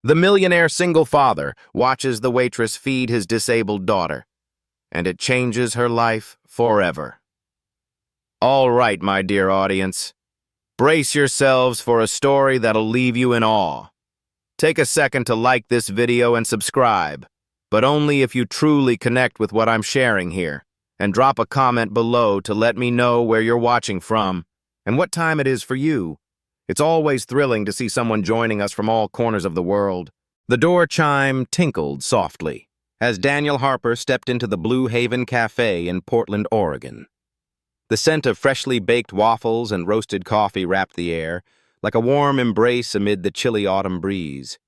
The millionaire single father watches the waitress feed his disabled daughter, and it changes her life forever. All right, my dear audience, brace yourselves for a story that'll leave you in awe. Take a second to like this video and subscribe, but only if you truly connect with what I'm sharing here, and drop a comment below to let me know where you're watching from and what time it is for you. It's always thrilling to see someone joining us from all corners of the world. The door chime tinkled softly as Daniel Harper stepped into the Blue Haven Cafe in Portland, Oregon. The scent of freshly baked waffles and roasted coffee wrapped the air, like a warm embrace amid the chilly autumn breeze.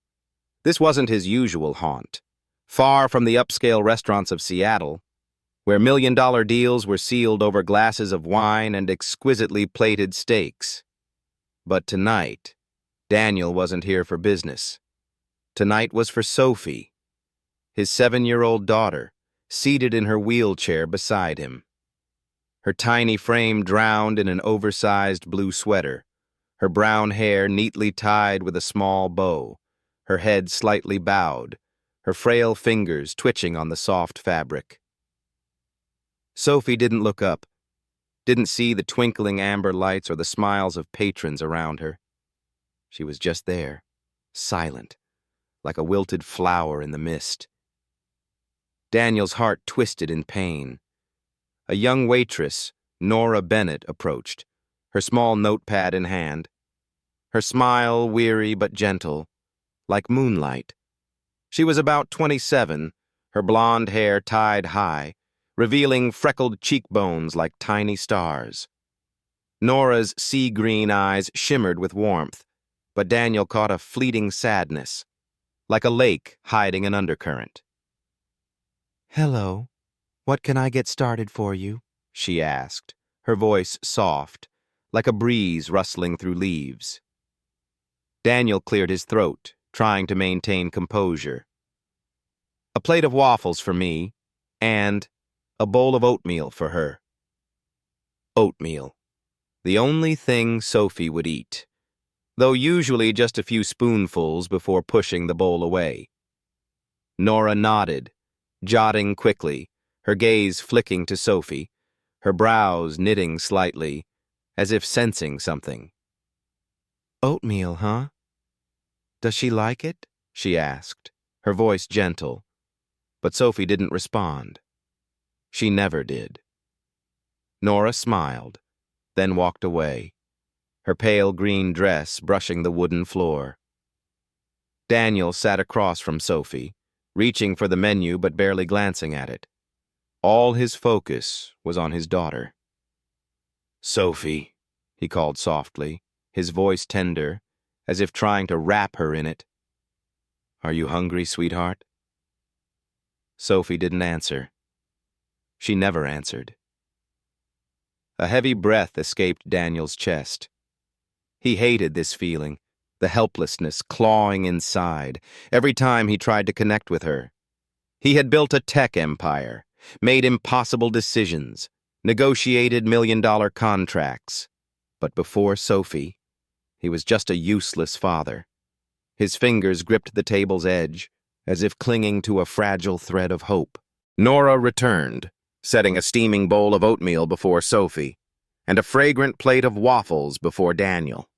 This wasn't his usual haunt. Far from the upscale restaurants of Seattle, where million-dollar deals were sealed over glasses of wine and exquisitely plated steaks. But tonight, Daniel wasn't here for business. Tonight was for Sophie, his 7-year-old daughter, seated in her wheelchair beside him. Her tiny frame drowned in an oversized blue sweater, her brown hair neatly tied with a small bow, her head slightly bowed, her frail fingers twitching on the soft fabric. Sophie didn't look up, didn't see the twinkling amber lights or the smiles of patrons around her. She was just there, silent, like a wilted flower in the mist. Daniel's heart twisted in pain. A young waitress, Nora Bennett, approached, her small notepad in hand, her smile weary but gentle, like moonlight. She was about 27, her blonde hair tied high, revealing freckled cheekbones like tiny stars. Nora's sea-green eyes shimmered with warmth, but Daniel caught a fleeting sadness, like a lake hiding an undercurrent. "Hello, what can I get started for you?" she asked, her voice soft, like a breeze rustling through leaves. Daniel cleared his throat, trying to maintain composure. "A plate of waffles for me, and a bowl of oatmeal for her." Oatmeal. The only thing Sophie would eat, though usually just a few spoonfuls before pushing the bowl away. Nora nodded, jotting quickly, her gaze flicking to Sophie, her brows knitting slightly, as if sensing something. "Oatmeal, huh? Does she like it?" she asked, her voice gentle, but Sophie didn't respond. She never did. Nora smiled, then walked away, her pale green dress brushing the wooden floor. Daniel sat across from Sophie, reaching for the menu but barely glancing at it. All his focus was on his daughter. "Sophie," he called softly, his voice tender, as if trying to wrap her in it. "Are you hungry, sweetheart?" Sophie didn't answer. She never answered. A heavy breath escaped Daniel's chest. He hated this feeling, the helplessness clawing inside, every time he tried to connect with her. He had built a tech empire, made impossible decisions, negotiated million-dollar contracts. But before Sophie, he was just a useless father. His fingers gripped the table's edge, as if clinging to a fragile thread of hope. Nora returned, setting a steaming bowl of oatmeal before Sophie, and a fragrant plate of waffles before Daniel.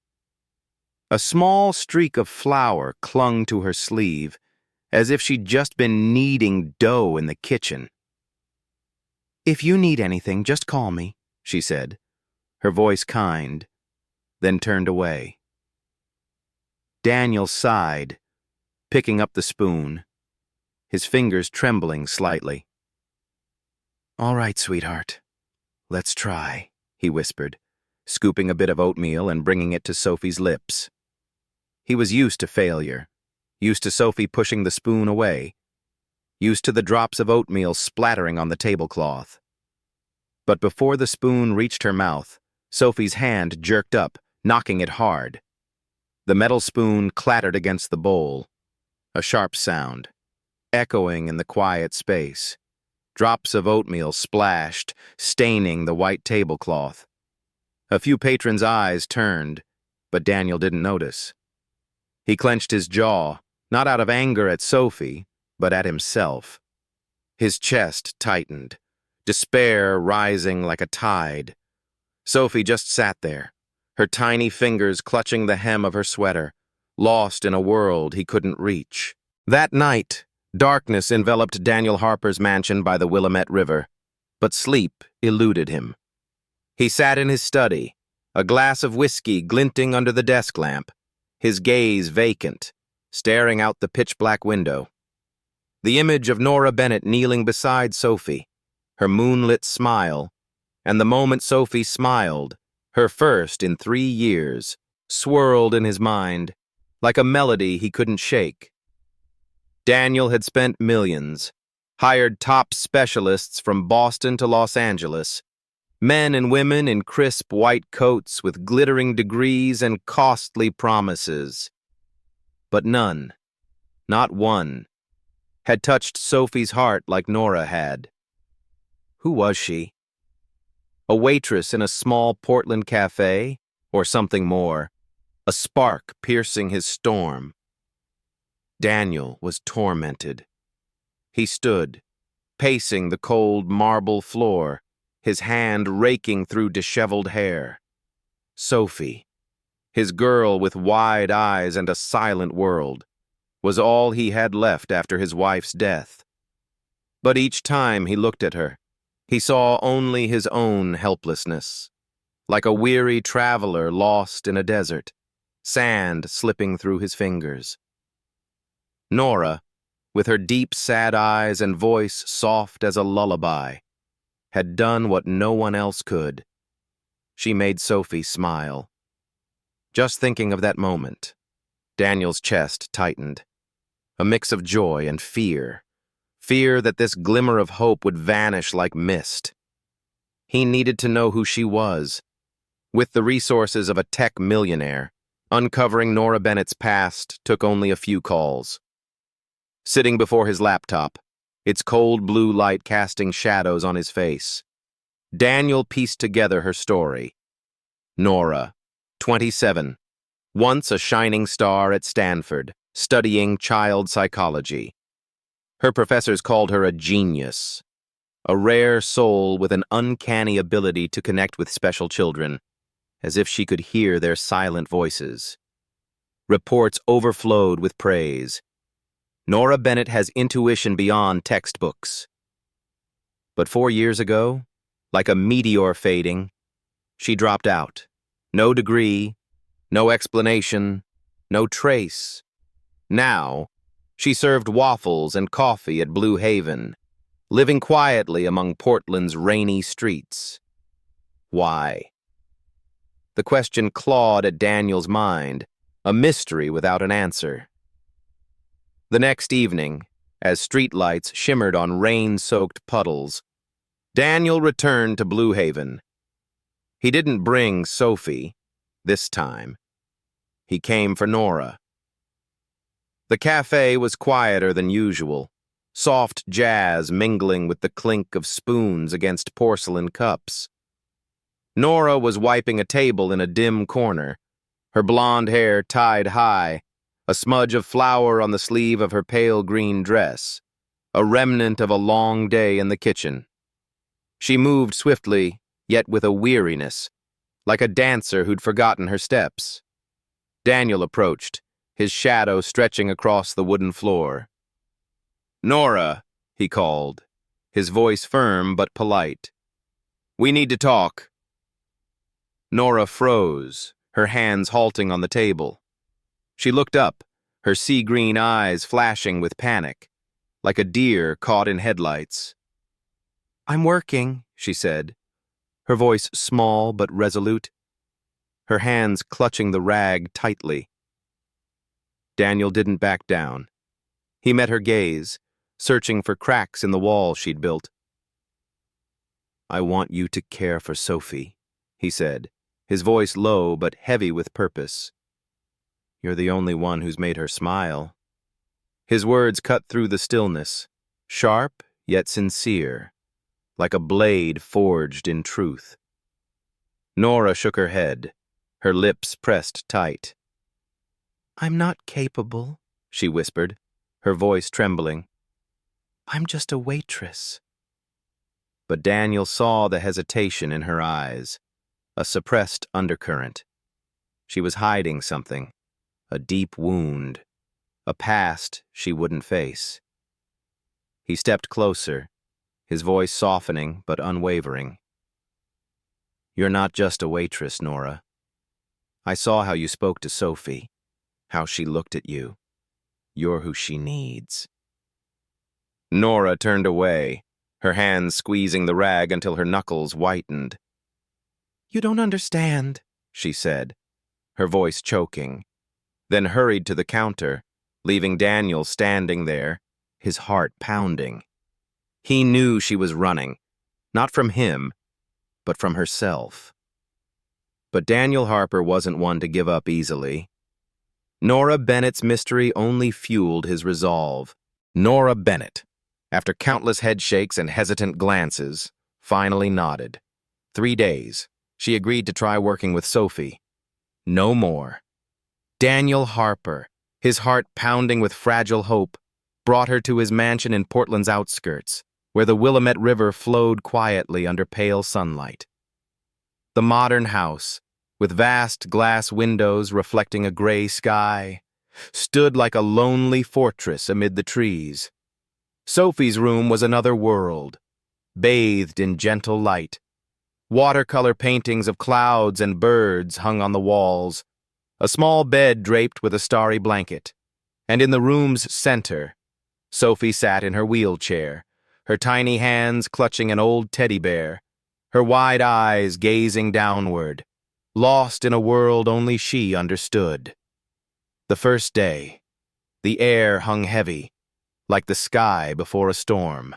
A small streak of flour clung to her sleeve, as if she'd just been kneading dough in the kitchen. "If you need anything, just call me," she said, her voice kind, then turned away. Daniel sighed, picking up the spoon, his fingers trembling slightly. "All right, sweetheart, let's try," he whispered, scooping a bit of oatmeal and bringing it to Sophie's lips. He was used to failure, used to Sophie pushing the spoon away, used to the drops of oatmeal splattering on the tablecloth. But before the spoon reached her mouth, Sophie's hand jerked up, knocking it hard. The metal spoon clattered against the bowl, a sharp sound, echoing in the quiet space. Drops of oatmeal splashed, staining the white tablecloth. A few patrons' eyes turned, but Daniel didn't notice. He clenched his jaw, Not out of anger at Sophie, but at himself. His chest tightened, despair rising like a tide. Sophie just sat there, her tiny fingers clutching the hem of her sweater, lost in a world he couldn't reach. That night, darkness enveloped Daniel Harper's mansion by the Willamette River, but sleep eluded him. He sat in his study, a glass of whiskey glinting under the desk lamp, his gaze vacant, staring out the pitch-black window. The image of Nora Bennett kneeling beside Sophie, her moonlit smile, and the moment Sophie smiled, her first in 3 years, swirled in his mind, like a melody he couldn't shake. Daniel had spent millions, hired top specialists from Boston to Los Angeles, men and women in crisp white coats with glittering degrees and costly promises. But none, not one, had touched Sophie's heart like Nora had. Who was she? A waitress in a small Portland cafe, or something more, a spark piercing his storm? Daniel was tormented. He stood, pacing the cold marble floor, his hand raking through disheveled hair. Sophie, his girl with wide eyes and a silent world, was all he had left after his wife's death. But each time he looked at her, he saw only his own helplessness, like a weary traveler lost in a desert, sand slipping through his fingers. Nora, with her deep, sad eyes and voice soft as a lullaby, had done what no one else could. She made Sophie smile. Just thinking of that moment, Daniel's chest tightened. A mix of joy and fear. Fear that this glimmer of hope would vanish like mist. He needed to know who she was. With the resources of a tech millionaire, uncovering Nora Bennett's past took only a few calls. Sitting before his laptop, its cold blue light casting shadows on his face, Daniel pieced together her story. Nora, 27, once a shining star at Stanford, studying child psychology. Her professors called her a genius, a rare soul with an uncanny ability to connect with special children, as if she could hear their silent voices. Reports overflowed with praise. Nora Bennett has intuition beyond textbooks. But 4 years ago, like a meteor fading, she dropped out. No degree, no explanation, no trace. Now, she served waffles and coffee at Blue Haven, living quietly among Portland's rainy streets. Why? The question clawed at Daniel's mind, a mystery without an answer. The next evening, as streetlights shimmered on rain-soaked puddles, Daniel returned to Blue Haven. He didn't bring Sophie, this time. He came for Nora. The cafe was quieter than usual, soft jazz mingling with the clink of spoons against porcelain cups. Nora was wiping a table in a dim corner, her blonde hair tied high, a smudge of flour on the sleeve of her pale green dress, a remnant of a long day in the kitchen. She moved swiftly, yet with a weariness, like a dancer who'd forgotten her steps. Daniel approached, his shadow stretching across the wooden floor. "Nora," he called, his voice firm but polite. "We need to talk." Nora froze, her hands halting on the table. She looked up, her sea-green eyes flashing with panic, like a deer caught in headlights. "I'm working," she said, her voice small but resolute, her hands clutching the rag tightly. Daniel didn't back down. He met her gaze, searching for cracks in the wall she'd built. "I want you to care for Sophie," he said, his voice low but heavy with purpose. "You're the only one who's made her smile." His words cut through the stillness, sharp yet sincere, like a blade forged in truth. Nora shook her head, her lips pressed tight. "I'm not capable," she whispered, her voice trembling. "I'm just a waitress." But Daniel saw the hesitation in her eyes, a suppressed undercurrent. She was hiding something, a deep wound, a past she wouldn't face. He stepped closer, his voice softening but unwavering. "You're not just a waitress, Nora. I saw how you spoke to Sophie, how she looked at you. You're who she needs." Nora turned away, her hands squeezing the rag until her knuckles whitened. "You don't understand," she said, her voice choking, then hurried to the counter, leaving Daniel standing there, his heart pounding. He knew she was running, not from him, but from herself. But Daniel Harper wasn't one to give up easily. Nora Bennett's mystery only fueled his resolve. Nora Bennett, after countless headshakes and hesitant glances, finally nodded. 3 days, she agreed to try working with Sophie. No more. Daniel Harper, his heart pounding with fragile hope, brought her to his mansion in Portland's outskirts, where the Willamette River flowed quietly under pale sunlight. The modern house, with vast glass windows reflecting a gray sky, stood like a lonely fortress amid the trees. Sophie's room was another world, bathed in gentle light. Watercolor paintings of clouds and birds hung on the walls, a small bed draped with a starry blanket, and in the room's center, Sophie sat in her wheelchair, her tiny hands clutching an old teddy bear, her wide eyes gazing downward, lost in a world only she understood. The first day, the air hung heavy, like the sky before a storm.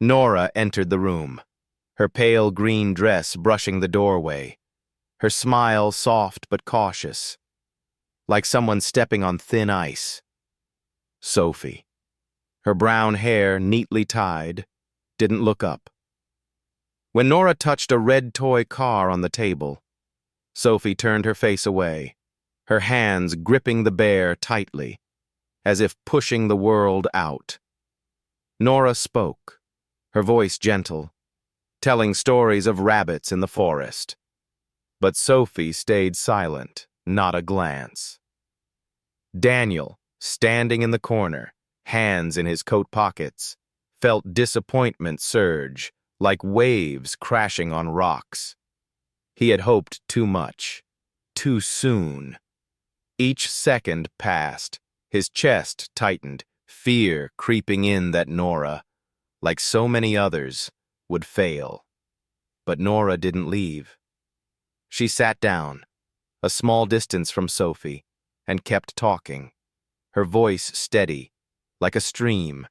Nora entered the room, her pale green dress brushing the doorway, her smile soft but cautious, like someone stepping on thin ice. Sophie, her brown hair neatly tied, didn't look up. When Nora touched a red toy car on the table, Sophie turned her face away, her hands gripping the bear tightly, as if pushing the world out. Nora spoke, her voice gentle, telling stories of rabbits in the forest. But Sophie stayed silent, not a glance. Daniel, standing in the corner, hands in his coat pockets, felt disappointment surge, like waves crashing on rocks. He had hoped too much, too soon. Each second passed, his chest tightened, fear creeping in that Nora, like so many others, would fail. But Nora didn't leave. She sat down, a small distance from Sophie, and kept talking, her voice steady, like a stream,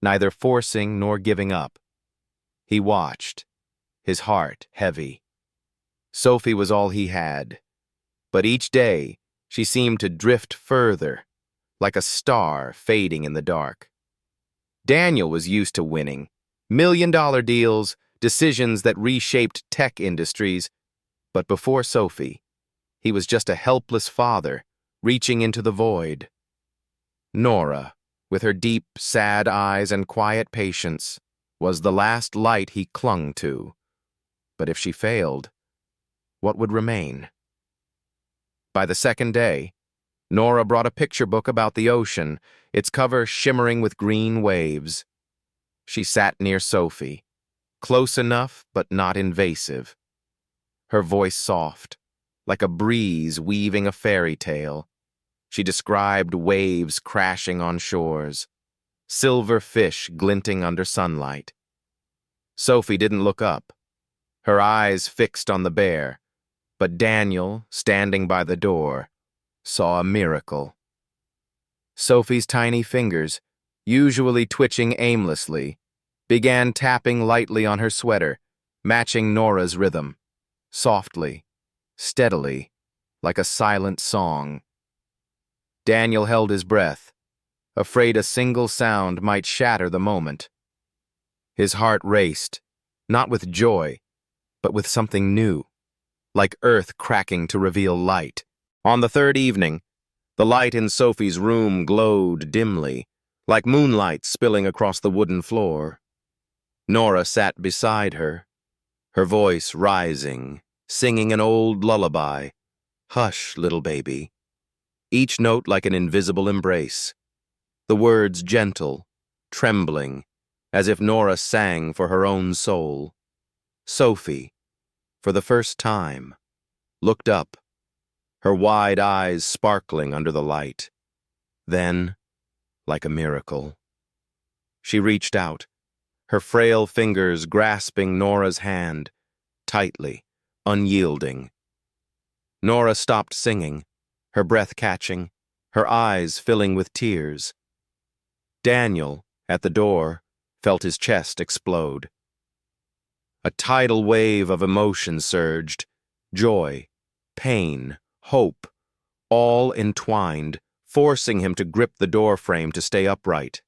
neither forcing nor giving up. He watched, his heart heavy. Sophie was all he had, but each day she seemed to drift further, like a star fading in the dark. Daniel was used to winning, million-dollar deals, decisions that reshaped tech industries, but before Sophie, he was just a helpless father reaching into the void. Nora, with her deep, sad eyes and quiet patience, was the last light he clung to. But if she failed, what would remain? By the second day, Nora brought a picture book about the ocean, its cover shimmering with green waves. She sat near Sophie, close enough but not invasive. Her voice soft, like a breeze weaving a fairy tale. She described waves crashing on shores, silver fish glinting under sunlight. Sophie didn't look up, her eyes fixed on the bear, but Daniel, standing by the door, saw a miracle. Sophie's tiny fingers, usually twitching aimlessly, began tapping lightly on her sweater, matching Nora's rhythm, softly, steadily, like a silent song. Daniel held his breath, afraid a single sound might shatter the moment. His heart raced, not with joy, but with something new, like earth cracking to reveal light. On the third evening, The light in Sophie's room glowed dimly, like moonlight spilling across the wooden floor. Nora sat beside her, her voice rising, singing an old lullaby. Hush, little baby. Each note like an invisible embrace. The words gentle, trembling, as if Nora sang for her own soul. Sophie, for the first time, looked up, her wide eyes sparkling under the light. Then, like a miracle, she reached out, her frail fingers grasping Nora's hand, tightly, unyielding. Nora stopped singing, her breath catching, her eyes filling with tears. Daniel, at the door, felt his chest explode. A tidal wave of emotion surged, joy, pain, hope, all entwined, forcing him to grip the doorframe to stay upright.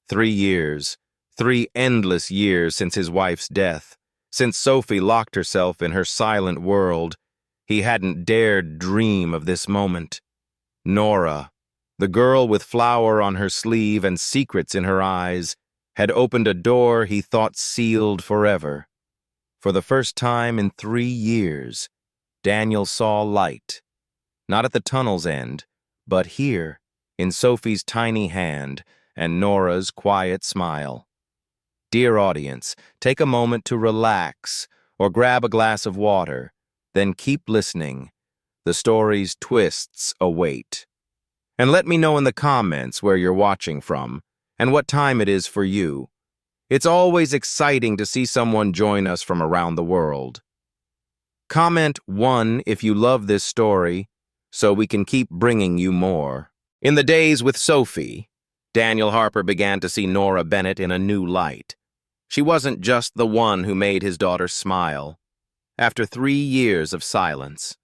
3 years, 3 endless years since his wife's death, since Sophie locked herself in her silent world, he hadn't dared dream of this moment. Nora, the girl with flower on her sleeve and secrets in her eyes, had opened a door he thought sealed forever. For the first time in 3 years, Daniel saw light, not at the tunnel's end, but here, in Sophie's tiny hand and Nora's quiet smile. Dear audience, take a moment to relax or grab a glass of water, then keep listening. The story's twists await. And let me know in the comments where you're watching from and what time it is for you. It's always exciting to see someone join us from around the world. Comment 1 if you love this story, so we can keep bringing you more. In the days with Sophie, Daniel Harper began to see Nora Bennett in a new light. She wasn't just the one who made his daughter smile. After 3 years of silence,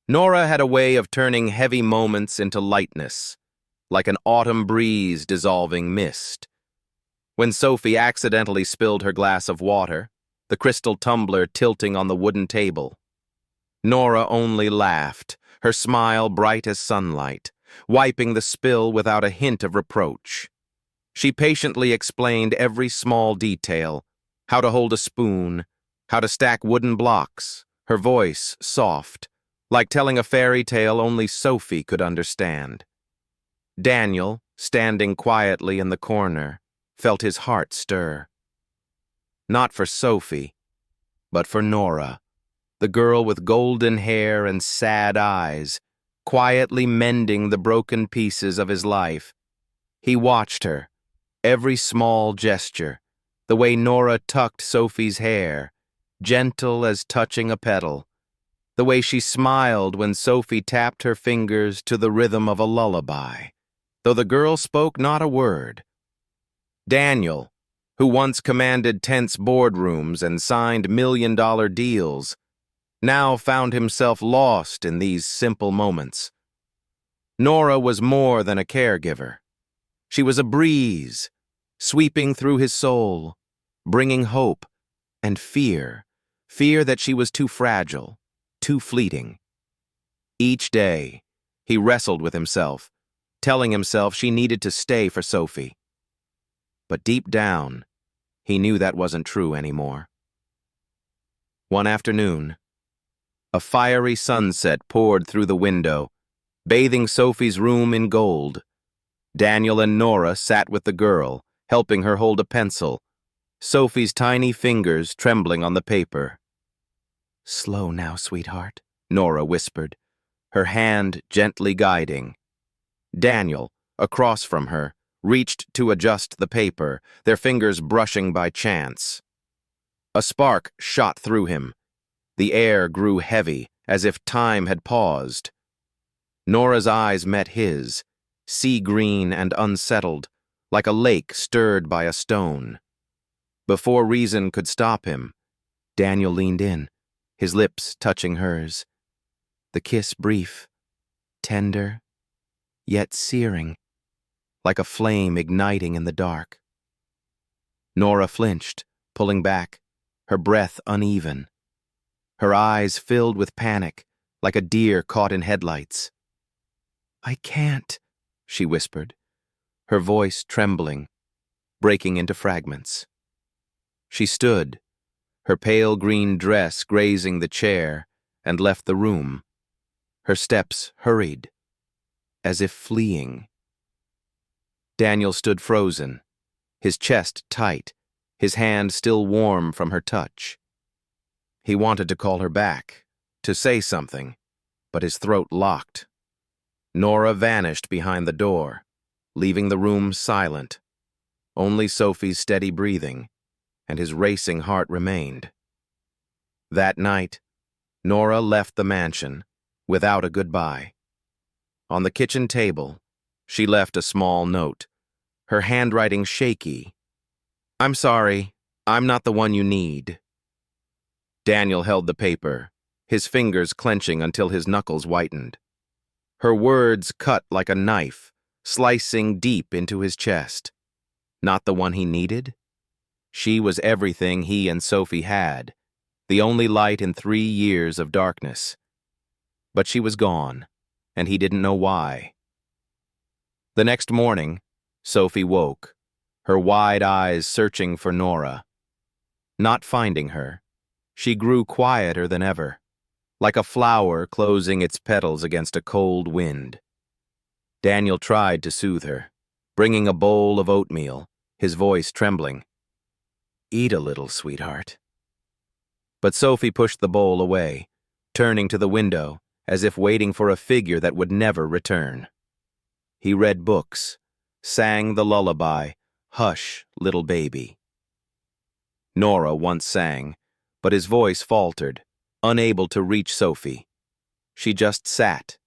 Nora had a way of turning heavy moments into lightness, like an autumn breeze dissolving mist. When Sophie accidentally spilled her glass of water, the crystal tumbler tilting on the wooden table, Nora only laughed, her smile bright as sunlight, wiping the spill without a hint of reproach. She patiently explained every small detail, how to hold a spoon, how to stack wooden blocks, her voice soft, like telling a fairy tale only Sophie could understand. Daniel, standing quietly in the corner, felt his heart stir. Not for Sophie, but for Nora, the girl with golden hair and sad eyes, quietly mending the broken pieces of his life. He watched her, every small gesture, the way Nora tucked Sophie's hair, gentle as touching a petal, the way she smiled when Sophie tapped her fingers to the rhythm of a lullaby, though the girl spoke not a word. Daniel, who once commanded tense boardrooms and signed million-dollar deals, now found himself lost in these simple moments. Nora was more than a caregiver. She was a breeze, sweeping through his soul, bringing hope and fear that she was too fragile, too fleeting. Each day, he wrestled with himself, telling himself she needed to stay for Sophie. But deep down, he knew that wasn't true anymore. One afternoon, a fiery sunset poured through the window, bathing Sophie's room in gold. Daniel and Nora sat with the girl, helping her hold a pencil, Sophie's tiny fingers trembling on the paper. "Slow now, sweetheart," Nora whispered, her hand gently guiding. Daniel, across from her, reached to adjust the paper, their fingers brushing by chance. A spark shot through him. The air grew heavy, as if time had paused. Nora's eyes met his, sea-green and unsettled, like a lake stirred by a stone. Before reason could stop him, Daniel leaned in, his lips touching hers. The kiss brief, tender, yet searing, like a flame igniting in the dark. Nora flinched, pulling back, her breath uneven. Her eyes filled with panic, like a deer caught in headlights. "I can't," she whispered, her voice trembling, breaking into fragments. She stood, her pale green dress grazing the chair, and left the room. Her steps hurried, as if fleeing. Daniel stood frozen, his chest tight, his hand still warm from her touch. He wanted to call her back, to say something, but his throat locked. Nora vanished behind the door, leaving the room silent. Only Sophie's steady breathing and his racing heart remained. That night, Nora left the mansion without a goodbye. On the kitchen table, she left a small note, her handwriting shaky. "I'm sorry, I'm not the one you need." Daniel held the paper, his fingers clenching until his knuckles whitened. Her words cut like a knife, slicing deep into his chest. Not the one he needed? She was everything he and Sophie had, the only light in 3 years of darkness. But she was gone, and he didn't know why. The next morning, Sophie woke, her wide eyes searching for Nora. Not finding her, she grew quieter than ever, like a flower closing its petals against a cold wind. Daniel tried to soothe her, bringing a bowl of oatmeal, his voice trembling. "Eat a little, sweetheart." But Sophie pushed the bowl away, turning to the window, as if waiting for a figure that would never return. He read books, sang the lullaby, "Hush, little baby." Nora once sang, but his voice faltered, unable to reach Sophie. She just sat,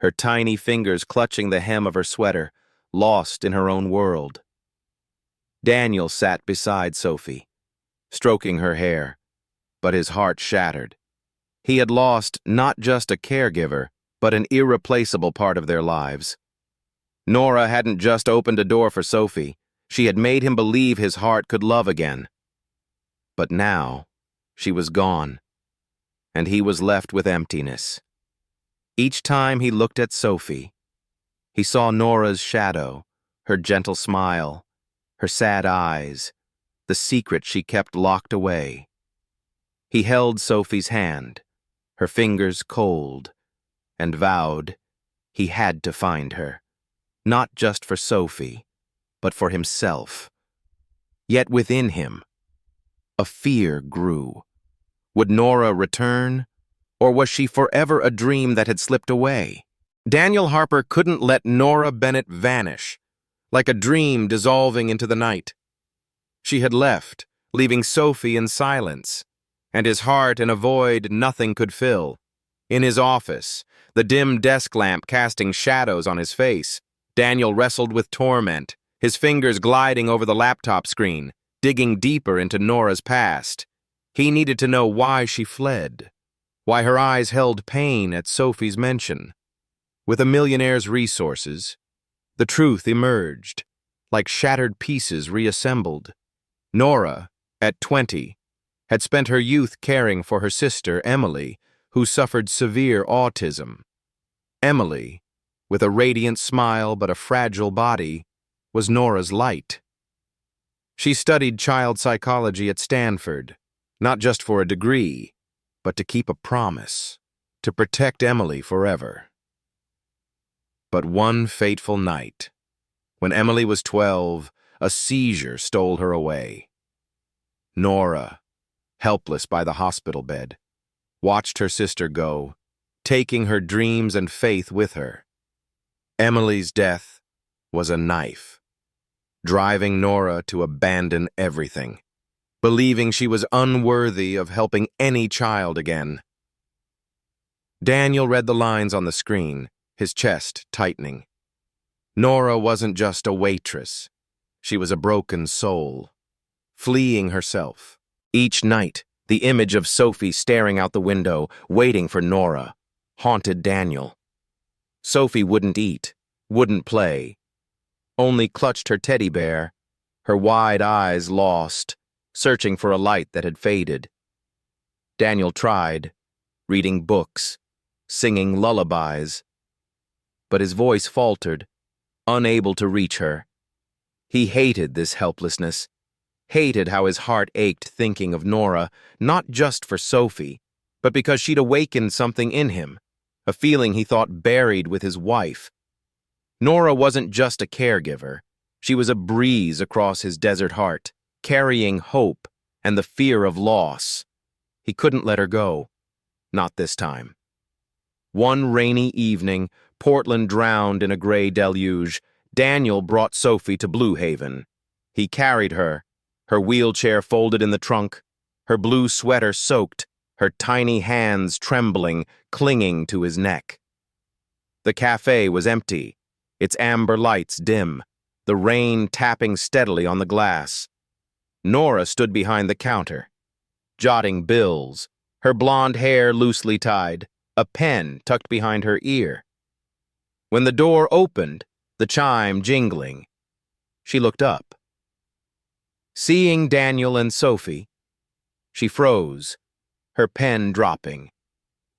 her tiny fingers clutching the hem of her sweater, lost in her own world. Daniel sat beside Sophie, stroking her hair, but his heart shattered. He had lost not just a caregiver, but an irreplaceable part of their lives. Nora hadn't just opened a door for Sophie, she had made him believe his heart could love again. But now, she was gone, and he was left with emptiness. Each time he looked at Sophie, he saw Nora's shadow, her gentle smile, her sad eyes, the secret she kept locked away. He held Sophie's hand, her fingers cold, and vowed he had to find her, not just for Sophie, but for himself. Yet within him, a fear grew. Would Nora return, or was she forever a dream that had slipped away? Daniel Harper couldn't let Nora Bennett vanish, like a dream dissolving into the night. She had left, leaving Sophie in silence, and his heart in a void nothing could fill. In his office, the dim desk lamp casting shadows on his face, Daniel wrestled with torment, his fingers gliding over the laptop screen, digging deeper into Nora's past. He needed to know why she fled, why her eyes held pain at Sophie's mention. With a millionaire's resources, the truth emerged, like shattered pieces reassembled. Nora, at 20, had spent her youth caring for her sister, Emily, who suffered severe autism. Emily, with a radiant smile but a fragile body, was Nora's light. She studied child psychology at Stanford, not just for a degree, but to keep a promise, to protect Emily forever. But one fateful night, when Emily was 12, a seizure stole her away. Nora, helpless by the hospital bed, watched her sister go, taking her dreams and faith with her. Emily's death was a knife, driving Nora to abandon everything, believing she was unworthy of helping any child again. Daniel read the lines on the screen, his chest tightening. Nora wasn't just a waitress. She was a broken soul, fleeing herself. Each night, the image of Sophie staring out the window, waiting for Nora, haunted Daniel. Sophie wouldn't eat, wouldn't play, only clutched her teddy bear, her wide eyes lost, searching for a light that had faded. Daniel tried, reading books, singing lullabies, but his voice faltered, unable to reach her. He hated this helplessness, hated how his heart ached thinking of Nora, not just for Sophie, but because she'd awakened something in him, a feeling he thought buried with his wife. Nora wasn't just a caregiver. She was a breeze across his desert heart, carrying hope and the fear of loss. He couldn't let her go. Not this time. One rainy evening, Portland drowned in a gray deluge. Daniel brought Sophie to Blue Haven. He carried her, her wheelchair folded in the trunk, her blue sweater soaked, her tiny hands trembling, clinging to his neck. The cafe was empty, its amber lights dim, the rain tapping steadily on the glass. Nora stood behind the counter, jotting bills, her blonde hair loosely tied, a pen tucked behind her ear. When the door opened, the chime jingling, she looked up. Seeing Daniel and Sophie, she froze, her pen dropping,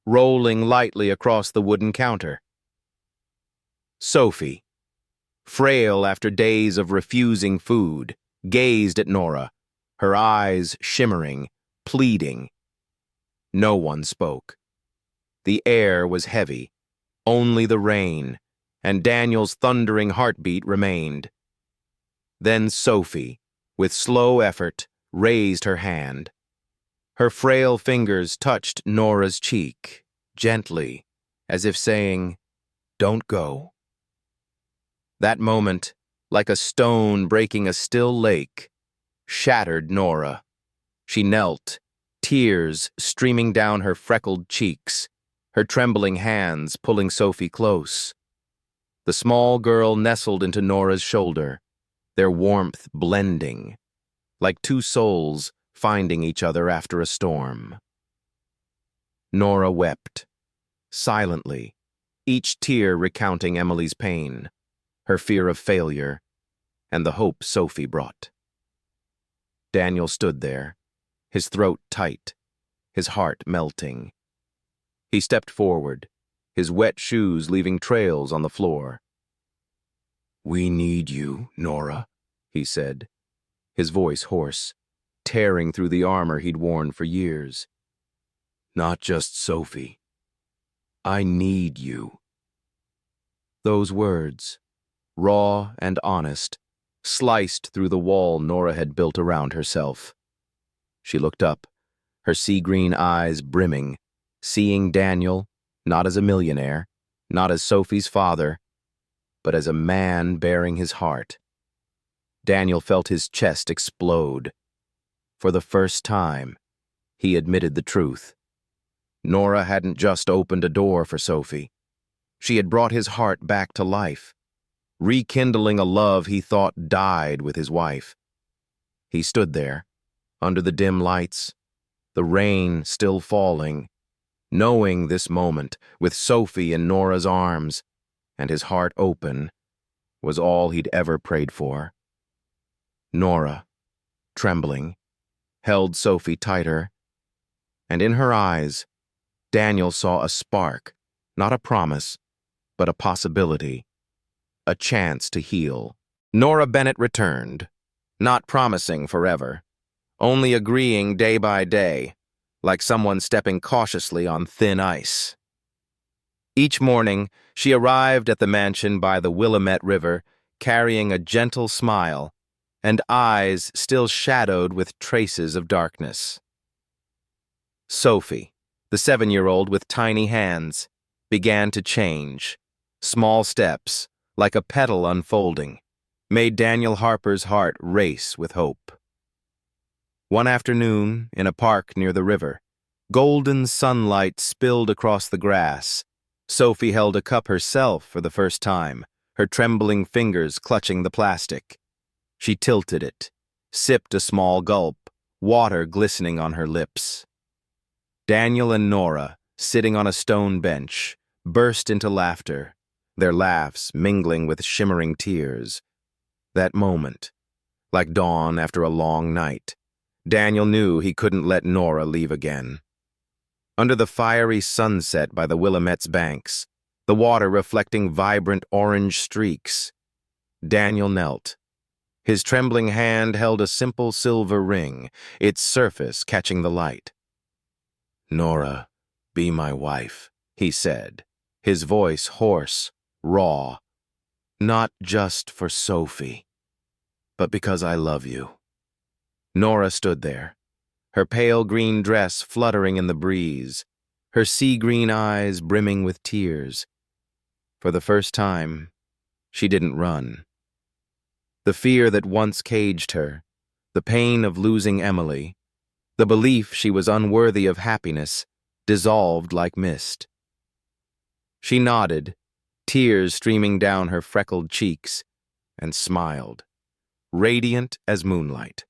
rolling lightly across the wooden counter. Sophie, frail after days of refusing food, gazed at Nora, her eyes shimmering, pleading. No one spoke. The air was heavy, only the rain, and Daniel's thundering heartbeat remained. Then Sophie, with slow effort, raised her hand. Her frail fingers touched Nora's cheek, gently, as if saying, "Don't go." That moment, like a stone breaking a still lake, shattered Nora. She knelt, tears streaming down her freckled cheeks, her trembling hands pulling Sophie close. The small girl nestled into Nora's shoulder, their warmth blending, like two souls finding each other after a storm. Nora wept, silently, each tear recounting Emily's pain, her fear of failure, and the hope Sophie brought. Daniel stood there, his throat tight, his heart melting. He stepped forward, his wet shoes leaving trails on the floor. "We need you, Nora," he said, his voice hoarse, tearing through the armor he'd worn for years. "Not just Sophie. I need you." Those words, raw and honest, sliced through the wall Nora had built around herself. She looked up, her sea-green eyes brimming, seeing Daniel, not as a millionaire, not as Sophie's father, but as a man bearing his heart. Daniel felt his chest explode. For the first time, he admitted the truth. Nora hadn't just opened a door for Sophie. She had brought his heart back to life, rekindling a love he thought died with his wife. He stood there, under the dim lights, the rain still falling, knowing this moment, with Sophie in Nora's arms, and his heart open, was all he'd ever prayed for. Nora, trembling, held Sophie tighter, and in her eyes, Daniel saw a spark, not a promise, but a possibility, a chance to heal. Nora Bennett returned, not promising forever, only agreeing day by day, like someone stepping cautiously on thin ice. Each morning, she arrived at the mansion by the Willamette River, carrying a gentle smile and eyes still shadowed with traces of darkness. Sophie, the 7-year-old with tiny hands, began to change. Small steps, like a petal unfolding, made Daniel Harper's heart race with hope. One afternoon, in a park near the river, golden sunlight spilled across the grass. Sophie held a cup herself for the first time, her trembling fingers clutching the plastic. She tilted it, sipped a small gulp, water glistening on her lips. Daniel and Nora, sitting on a stone bench, burst into laughter, their laughs mingling with shimmering tears. That moment, like dawn after a long night, Daniel knew he couldn't let Nora leave again. Under the fiery sunset by the Willamette's banks, the water reflecting vibrant orange streaks. Daniel knelt. His trembling hand held a simple silver ring, its surface catching the light. "Nora, be my wife," he said, his voice hoarse, raw. "Not just for Sophie, but because I love you." Nora stood there, her pale green dress fluttering in the breeze, her sea-green eyes brimming with tears. For the first time, she didn't run. The fear that once caged her, the pain of losing Emily, the belief she was unworthy of happiness, dissolved like mist. She nodded, tears streaming down her freckled cheeks, and smiled, radiant as moonlight.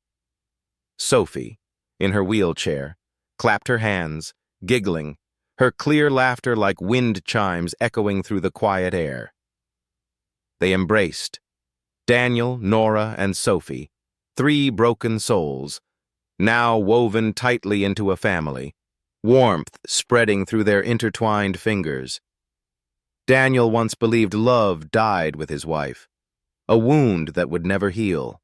Sophie, in her wheelchair, clapped her hands, giggling, her clear laughter like wind chimes echoing through the quiet air. They embraced, Daniel, Nora, and Sophie, three broken souls, now woven tightly into a family, warmth spreading through their intertwined fingers. Daniel once believed love died with his wife, a wound that would never heal.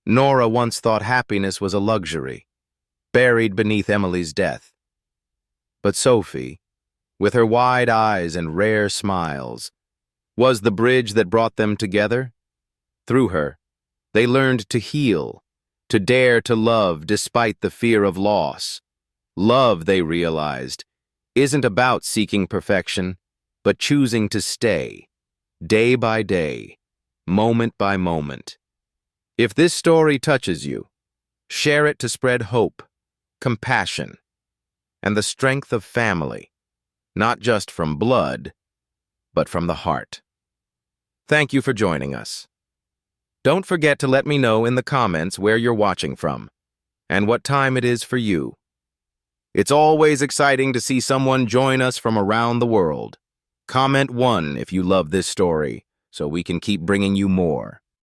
Nora once thought happiness was a luxury, buried beneath Emily's death. But Sophie, with her wide eyes and rare smiles, was the bridge that brought them together. Through her, they learned to heal, to dare to love despite the fear of loss. Love, they realized, isn't about seeking perfection, but choosing to stay, day by day, moment by moment. If this story touches you, share it to spread hope, compassion, and the strength of family, not just from blood, but from the heart. Thank you for joining us. Don't forget to let me know in the comments where you're watching from and what time it is for you. It's always exciting to see someone join us from around the world. Comment 1 if you love this story, so we can keep bringing you more.